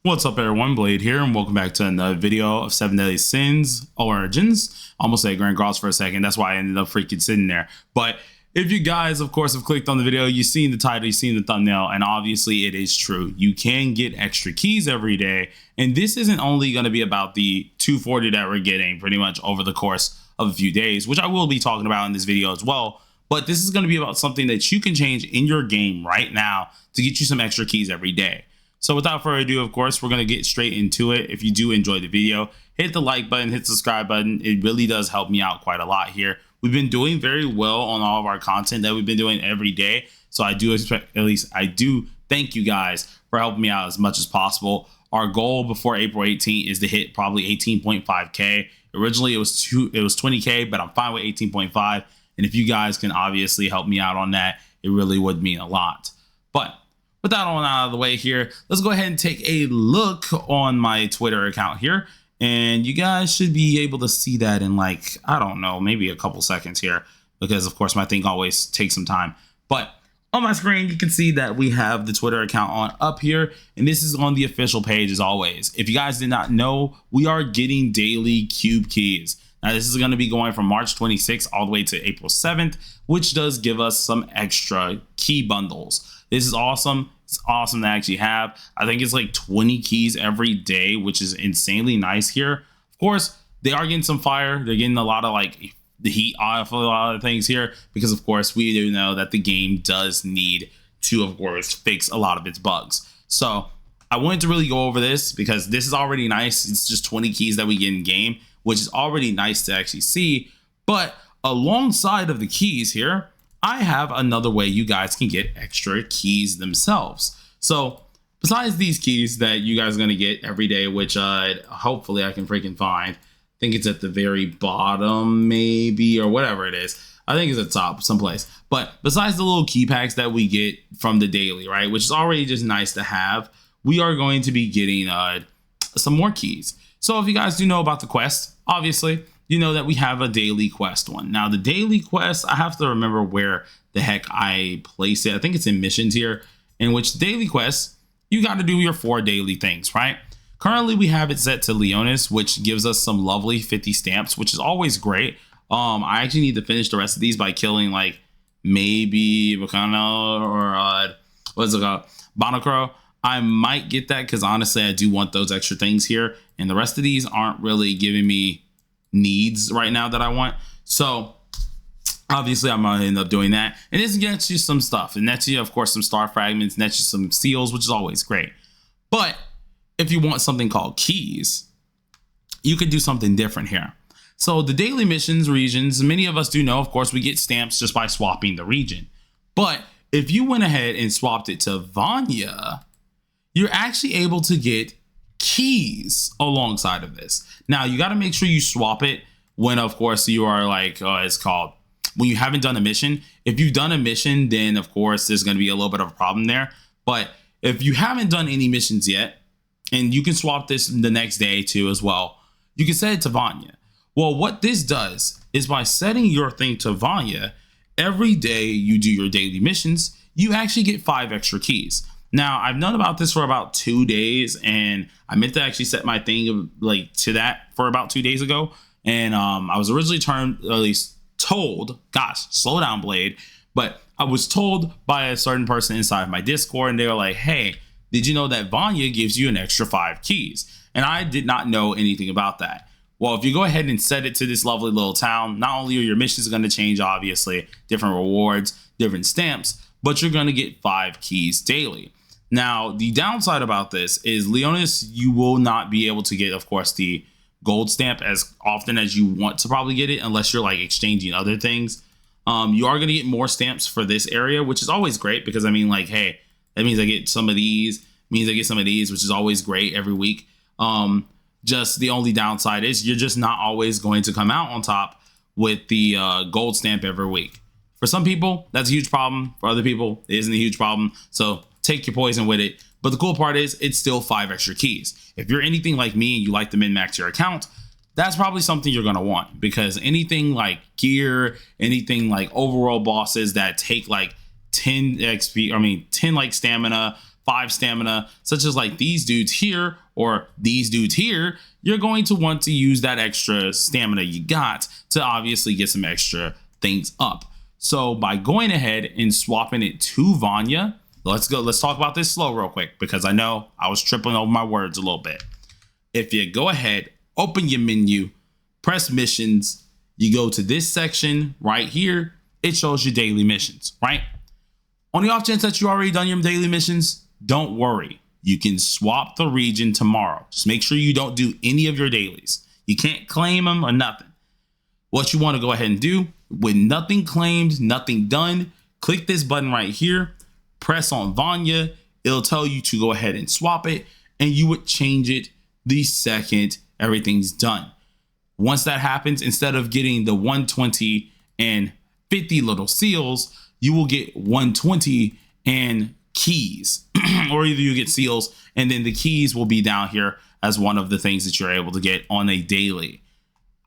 What's up everyone, Blade here, and welcome back to another video of 7 Deadly Sins Origins. Almost said Grand Cross for a second, that's why I ended up freaking sitting there. But if you guys, of course, have clicked on the video, you've seen the title, you've seen the thumbnail, and obviously it is true. You can get extra keys every day, and this isn't only going to be about the 240 that we're getting pretty much over the course of a few days, which I will be talking about in this video as well. But this is going to be about something that you can change in your game right now to get you some extra keys every day. So without further ado, of course, we're going to get straight into it. If you do enjoy the video, hit the like button, hit the subscribe button. It really does help me out quite a lot here. We've been doing very well on all of our content that we've been doing every day. So I do expect, at least I do thank you guys for helping me out as much as possible. Our goal before April 18th is to hit probably 18.5K. Originally it was 20K, but I'm fine with 18.5. And if you guys can obviously help me out on that, it really would mean a lot. But with that all out of the way here, let's go ahead and take a look on my Twitter account here. And you guys should be able to see that in like, I don't know, maybe a couple seconds here, because of course my thing always takes some time. But on my screen, you can see that we have the Twitter account on up here, and this is on the official page as always. If you guys did not know, we are getting daily cube keys. Now this is going to be going from March 26th all the way to April 7th, which does give us some extra key bundles. This is awesome. It's awesome to actually have. I think it's like 20 keys every day, which is insanely nice here. Of course, they are getting some fire. They're getting a lot of like the heat off a lot of things here, because of course we do know that the game does need to, of course, fix a lot of its bugs. So I wanted to really go over this because this is already nice. It's just 20 keys that we get in game, which is already nice to actually see. But alongside of the keys here, I have another way you guys can get extra keys themselves. So besides these keys that you guys are going to get every day, which hopefully I can freaking find. I think it's at the very bottom maybe, or whatever it is. I think it's at the top someplace. But besides the little key packs that we get from the daily, right, which is already just nice to have, we are going to be getting some more keys. So if you guys do know about the quest, obviously, you know that we have a daily quest one. Now the daily quest, I have to remember where the heck I place it. I think it's in missions here, in which daily quests, you got to do your 4 daily things, right? Currently we have it set to Leonis, which gives us some lovely 50 stamps, which is always great. I actually need to finish the rest of these by killing like maybe Bacana or what's it called? Bonacro. I might get that because honestly I do want those extra things here, and the rest of these aren't really giving me needs right now that I want. So obviously I'm gonna end up doing that, and this gets you some stuff, and that's you of course some star fragments, and that's you some seals, which is always great. But if you want something called keys, you could do something different here. So the daily missions regions, many of us do know, of course, we get stamps just by swapping the region. But if you went ahead and swapped it to Vanya, you're actually able to get keys alongside of this. Now you got to make sure you swap it when of course you are like it's called when you haven't done a mission. If you've done a mission, then of course there's going to be a little bit of a problem there. But if you haven't done any missions yet, and you can swap this the next day too as well, you can set it to Vanya. Well, what this does is by setting your thing to Vanya, every day you do your daily missions, you actually get 5 extra keys. Now, I've known about this for about 2 days, and I meant to actually set my thing like to that for about 2 days ago. And I was originally told, gosh, slow down, Blade. But I was told by a certain person inside my Discord, and they were like, hey, did you know that Vanya gives you an extra 5 keys? And I did not know anything about that. Well, if you go ahead and set it to this lovely little town, not only are your missions going to change, obviously, different rewards, different stamps, but you're going to get 5 keys daily. Now, the downside about this is Leonis, you will not be able to get, of course, the gold stamp as often as you want to probably get it, unless you're like exchanging other things. You are going to get more stamps for this area, which is always great because I mean, like, hey, that means I get some of these, means I get some of these, which is always great every week. Just the only downside is you're just not always going to come out on top with the gold stamp every week. For some people, that's a huge problem. For other people, it isn't a huge problem. So take your poison with it. But the cool part is it's still 5 extra keys. If you're anything like me and you like to min-max your account, that's probably something you're going to want, because anything like gear, anything like overworld bosses that take like 10 XP, 10 like stamina 5 stamina, such as like these dudes here or these dudes here, you're going to want to use that extra stamina you got to obviously get some extra things up. So by going ahead and swapping it to Vanya, let's talk about this slow real quick, because I know I was tripping over my words a little bit. If you go ahead, open your menu, press missions, you go to this section right here, it shows you daily missions, right? On the off chance that you already done your daily missions, don't worry. You can swap the region tomorrow. Just make sure you don't do any of your dailies. You can't claim them or nothing. What you want to go ahead and do, with nothing claimed, nothing done, click this button right here, press on Vanya. It'll tell you to go ahead and swap it, and you would change it the second everything's done. Once that happens, instead of getting the 120 and 50 little seals, you will get 120 and keys. Or either you get seals and then the keys will be down here as one of the things that you're able to get on a daily.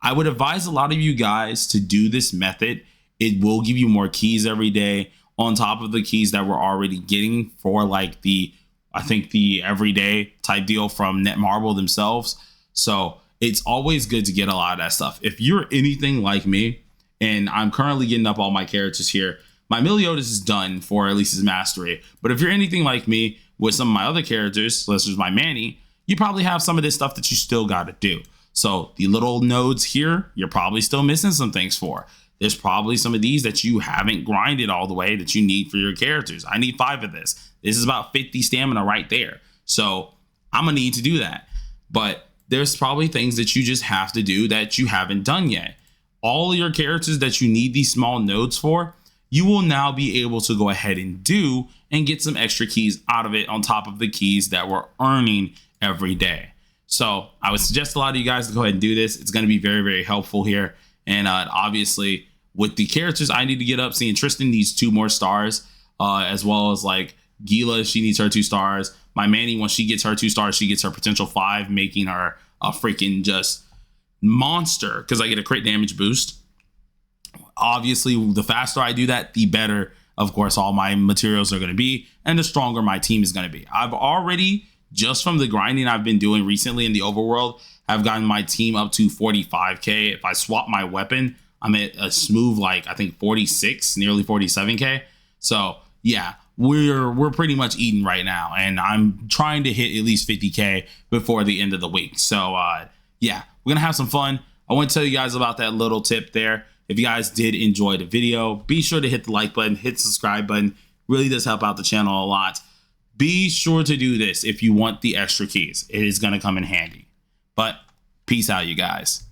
I would advise a lot of you guys to do this method. It will give you more keys every day on top of the keys that we're already getting for like I think the everyday type deal from Netmarble themselves. So it's always good to get a lot of that stuff. If you're anything like me, and I'm currently getting up all my characters here, my Meliodas is done for at least his mastery. But if you're anything like me with some of my other characters, such as my Manny, you probably have some of this stuff that you still got to do. So the little nodes here, you're probably still missing some things for. There's probably some of these that you haven't grinded all the way that you need for your characters. I need 5 of this. This is about 50 stamina right there. So I'm gonna need to do that. But there's probably things that you just have to do that you haven't done yet. All your characters that you need these small nodes for, you will now be able to go ahead and do and get some extra keys out of it on top of the keys that we're earning every day. So I would suggest a lot of you guys to go ahead and do this. It's going to be very, very helpful here. And obviously with the characters I need to get up, seeing Tristan needs 2 more stars, as well as like Gila, she needs her 2 stars. My Manny, once she gets her 2 stars, she gets her potential 5, making her a freaking just monster because I get a crit damage boost. Obviously, the faster I do that, the better, of course, all my materials are going to be, and the stronger my team is going to be. I've already, just from the grinding I've been doing recently in the overworld, have gotten my team up to 45k. If I swap my weapon, I'm at a smooth, like, I think 46, nearly 47k. So yeah, we're pretty much eating right now, and I'm trying to hit at least 50k before the end of the week. So yeah, we're gonna have some fun. I want to tell you guys about that little tip there. If you guys did enjoy the video, be sure to hit the like button, hit the subscribe button. Really does help out the channel a lot. Be sure to do this if you want the extra keys. It is going to come in handy. But peace out, you guys.